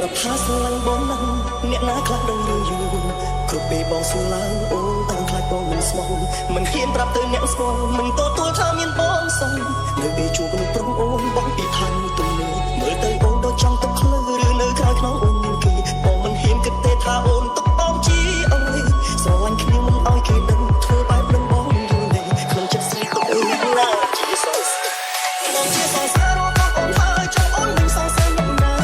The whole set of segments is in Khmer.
ប្រផាស្រឡាញ់បងណាស់អ្នកណាខ្លះដឹងរឿងយូរគ្រប់ពេលបងសួរឡើងអូនតាំងខ្លាចបងមិនស្មោះមិនហ៊ានប្រាប់ទៅអ្នកស្គាល់មិនទទួលថាមានបងសងនៅពេលជួបមនុស្សប្រុសអូនបងពីឋានទំនេរមើលទៅអូនដូចចង់ទឹកភ្លឺឬនៅក្រៅខ្នងអូនមានគេបងមិនហ៊ានគិតទេថាអូនទុកបងជាអើយស្រឡាញ់គ្នាមិនអោយគេដឹងធ្វើបែបនឹងបងយល់ទេក្នុងចិត្តស្រីទុកអូនណាជាសងបងជាសងសាររបស់អូនហើយចង់អូននឹងសងសើមុខណា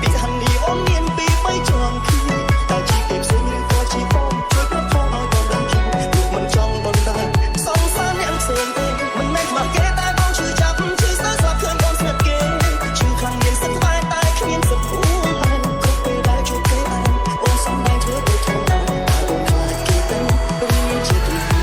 ពីហានីអូនមានពី3ជាន់គ្នាតើជីពេលផ្សេងឬក៏ជីបងជួយប្រផឲ្យបងដឹងជឿមិនចង់បងដែរសងសារអ្នកផ្សេងទេមិនមែនមកគេតែបងជឿចាប់ជឿស្ទើរស្រាប់ឃើញបងស្និទ្ធគេជឿខ្លាំងមានសិទ្ធតែគ្មានសិទ្ធគូហើយគ្រប់ពេលដែលជួបគេអើអូនសំដែងធ្វើទៅធំអូនខ្លាចគេដឹងព្រមមានជាទី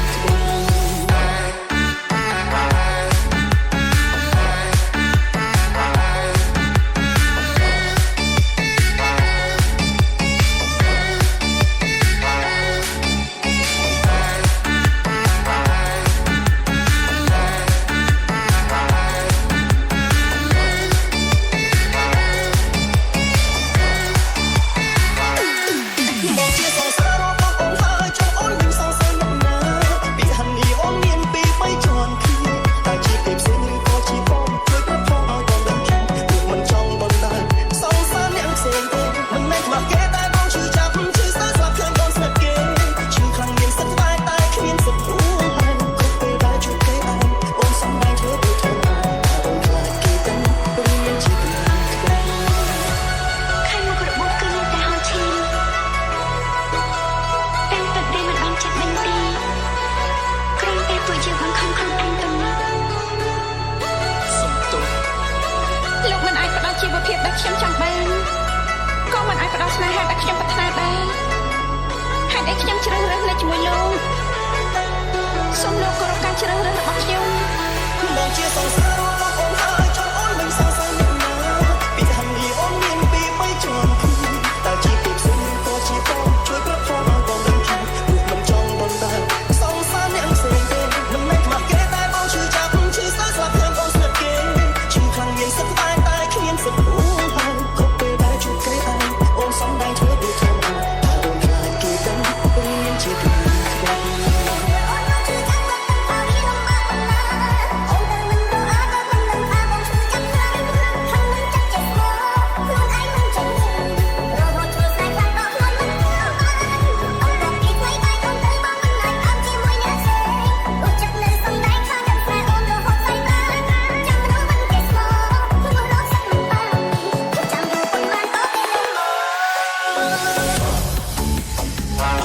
ខ្ញុំចង់បានក៏មិនអាចផ្ដល់ស្នេហាដែលខ្ញុំប្រាថ្នាដែរហេតុអីខ្ញុំជ្រើសរើសនៅជាមួយលោកសូមលោកគោរពការជ្រើសរើសរបស់ខ្ញុំមកជាសងសាររបស់អូនហើយចង់អូនមិនសងសើមុខណាពីហានីអូនមានពី3ជាន់គ្នាតើជីពេលផ្សេងក៏ជីបងជួយប្រផឲ្យបងដឹងជឿមិនចង់បងដែរសងសារអ្នកផ្សេងទេមិនមែនមកគេតែបងជឿចាប់ជឿស្ទើរស្រាប់ឃើញបងស្និទ្ធគេជឿខ្លាំងមានសិទ្ធតែគ្មានសិទ្ធគូហើយគ្រប់ពេលដែលជួបគេអើអូនសំដែងធ្វើដូចធំថាអូនខ្លាចគេដឹងព្រមមានជាទី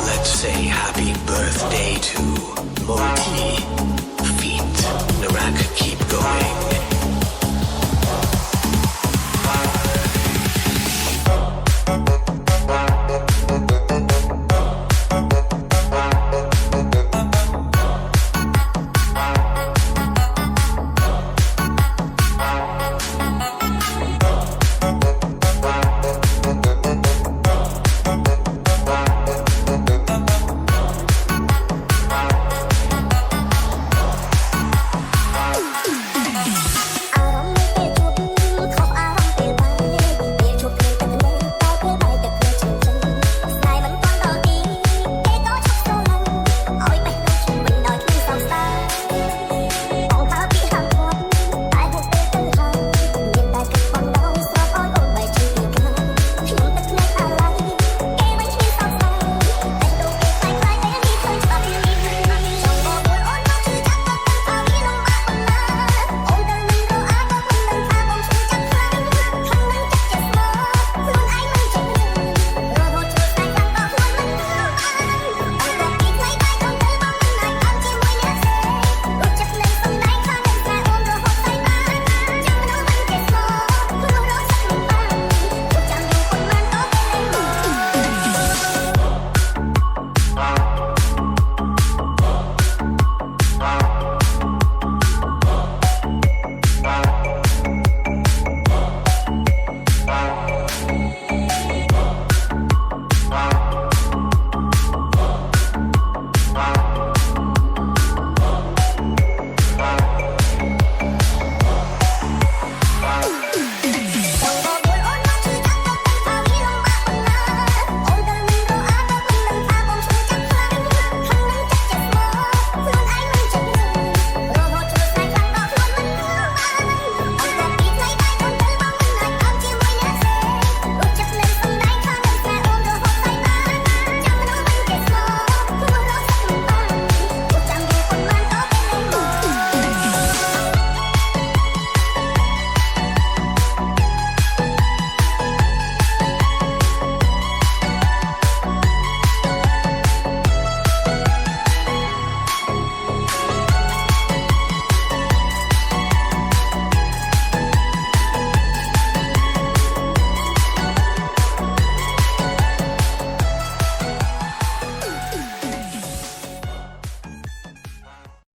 Let's say happy birthday to